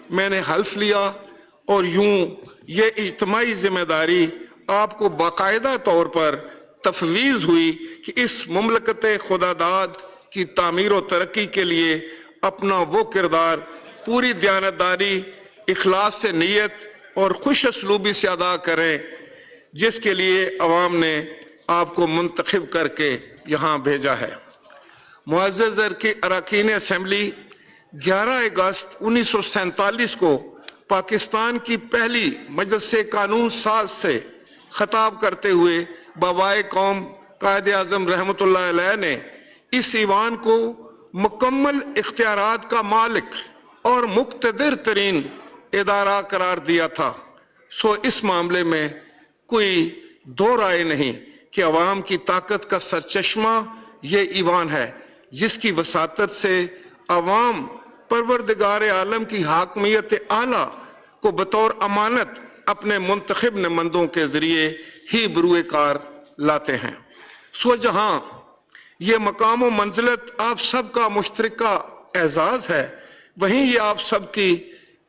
میں نے حلف لیا اور یوں یہ اجتماعی ذمہ داری آپ کو باقاعدہ طور پر تفویض ہوئی کہ اس مملکت خداداد کی تعمیر و ترقی کے لیے اپنا وہ کردار پوری دیانتداری، اخلاص سے نیت اور خوش اسلوبی سے ادا کریں جس کے لیے عوام نے آپ کو منتخب کر کے یہاں بھیجا ہے۔ معزز اراکین اسمبلی، 11 اگست 1947 کو پاکستان کی پہلی مجلس قانون ساز سے خطاب کرتے ہوئے بابائے قوم قائد اعظم رحمۃ اللہ علیہ نے اس ایوان کو مکمل اختیارات کا مالک اور مقتدر ترین ادارہ قرار دیا تھا۔ سو اس معاملے میں کوئی دو رائے نہیں کہ عوام کی طاقت کا سرچشمہ یہ ایوان ہے، جس کی وساطت سے عوام پروردگار عالم کی حاکمیت اعلیٰ کو بطور امانت اپنے منتخب نمائندوں کے ذریعے ہی بروئے کار لاتے ہیں۔ سو جہاں یہ مقام و منزلت آپ سب کا مشترکہ اعزاز ہے، وہیں یہ آپ سب کی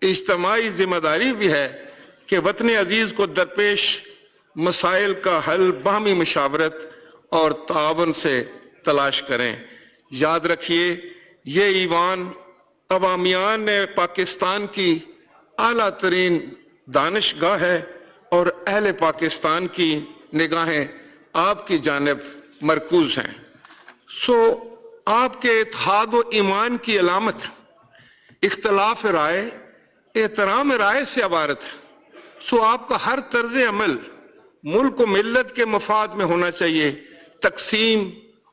اجتماعی ذمہ داری بھی ہے کہ وطن عزیز کو درپیش مسائل کا حل باہمی مشاورت اور تعاون سے تلاش کریں۔ یاد رکھیے، یہ ایوان عوامیان پاکستان کی اعلیٰ ترین دانشگاہ ہے اور اہل پاکستان کی نگاہیں آپ کی جانب مرکوز ہیں۔ سو آپ کے اتحاد و ایمان کی علامت اختلاف رائے احترام رائے سے عبارت ہے۔ سو آپ کا ہر طرز عمل ملک و ملت کے مفاد میں ہونا چاہیے، تقسیم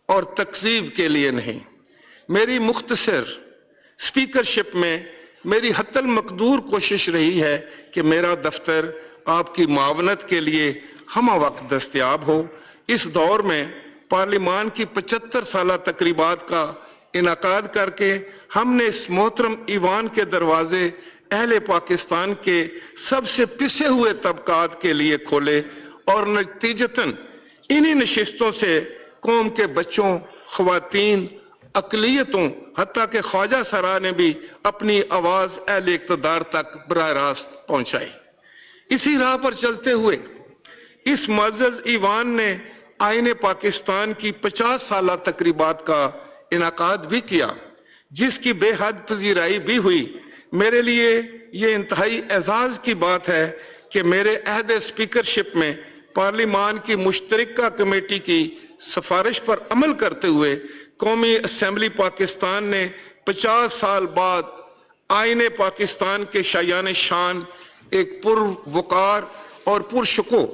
اور تکذیب کے لیے نہیں۔ میری مختصر اسپیکرشپ میں میری حتی المقدور کوشش رہی ہے کہ میرا دفتر آپ کی معاونت کے لیے ہمہ وقت دستیاب ہو۔ اس دور میں پارلیمان کی 75 سالہ تقریبات کا انعقاد کر کے ہم نے اس محترم ایوان کے دروازے اہل پاکستان کے سب سے پسے ہوئے طبقات کے لیے کھولے اور نتیجتاً انہی نشستوں سے قوم کے بچوں، خواتین، اقلیتوں، حتیٰ کہ خواجہ سرا نے بھی اپنی آواز اہل اقتدار تک براہ راست پہنچائی۔ اسی راہ پر چلتے ہوئے اس معزز ایوان نے آئین پاکستان کی 50 سالہ تقریبات کا انعقاد بھی کیا، جس کی بے حد پذیرائی بھی ہوئی۔ میرے لیے یہ انتہائی اعزاز کی بات ہے کہ میرے عہد اسپیکرشپ میں پارلیمان کی مشترکہ کمیٹی کی سفارش پر عمل کرتے ہوئے قومی اسمبلی پاکستان نے 50 سال بعد آئین پاکستان کے شایان شان ایک پروقار اور پرشکوہ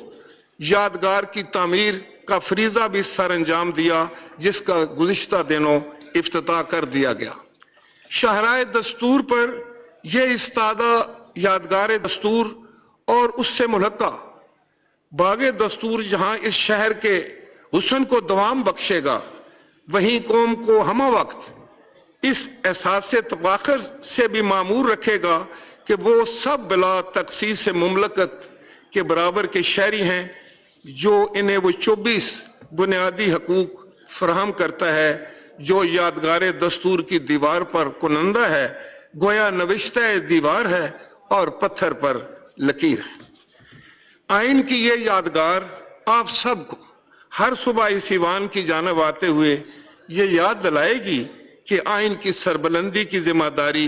یادگار کی تعمیر کا فریضہ بھی سر انجام دیا، جس کا گزشتہ دنوں افتتاح کر دیا گیا۔ شاہراہ دستور پر یہ استادہ یادگار دستور اور اس سے ملحقہ باغ دستور جہاں اس شہر کے حسن کو دوام بخشے گا، وہیں قوم کو ہمہ وقت اس احساس تفاخر سے بھی معمور رکھے گا کہ وہ سب بلا تخصیص مملکت کے برابر کے شہری ہیں، جو انہیں وہ 24 بنیادی حقوق فراہم کرتا ہے جو یادگار دستور کی دیوار پر کنندہ ہے، گویا نوشتہ دیوار ہے اور پتھر پر لکیر ہے۔ آئین کی یہ یادگار آپ سب کو ہر صبح اس ایوان کی جانب آتے ہوئے یہ یاد دلائے گی کہ آئین کی سربلندی کی ذمہ داری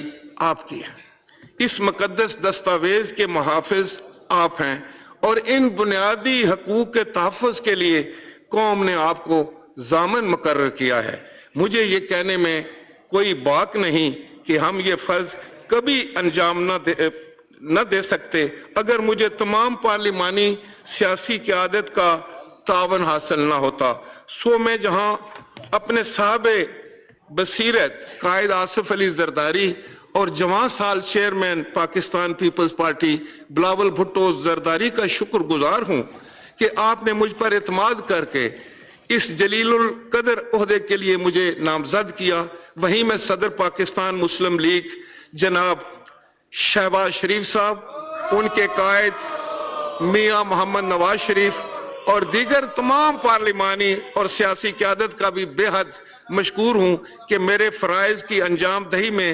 آپ کی ہے۔ اس مقدس دستاویز کے محافظ آپ ہیں اور ان بنیادی حقوق کے تحفظ کے لیے قوم نے آپ کو ضامن مقرر کیا ہے۔ مجھے یہ کہنے میں کوئی باک نہیں کہ ہم یہ فرض کبھی انجام نہ دے سکتے اگر مجھے تمام پارلیمانی سیاسی قیادت کا تعاون حاصل نہ ہوتا۔ سو میں جہاں اپنے صاحب بصیرت قائد آصف علی زرداری اور جوان سال چیئرمین پاکستان پیپلز پارٹی بلاول بھٹو زرداری کا شکر گزار ہوں کہ آپ نے مجھ پر اعتماد کر کے اس جلیل القدر عہدے کے لیے مجھے نامزد کیا، وہیں میں صدر پاکستان مسلم لیگ جناب شہباز شریف صاحب، ان کے قائد میاں محمد نواز شریف اور دیگر تمام پارلیمانی اور سیاسی قیادت کا بھی بے حد مشکور ہوں کہ میرے فرائض کی انجام دہی میں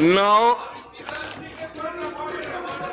Now,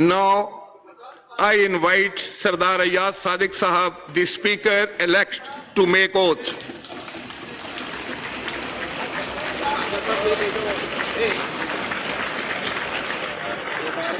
Now I invite Sardar Ayaz Sadiq Sahab, the Speaker elect, to make oath.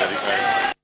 Very kind.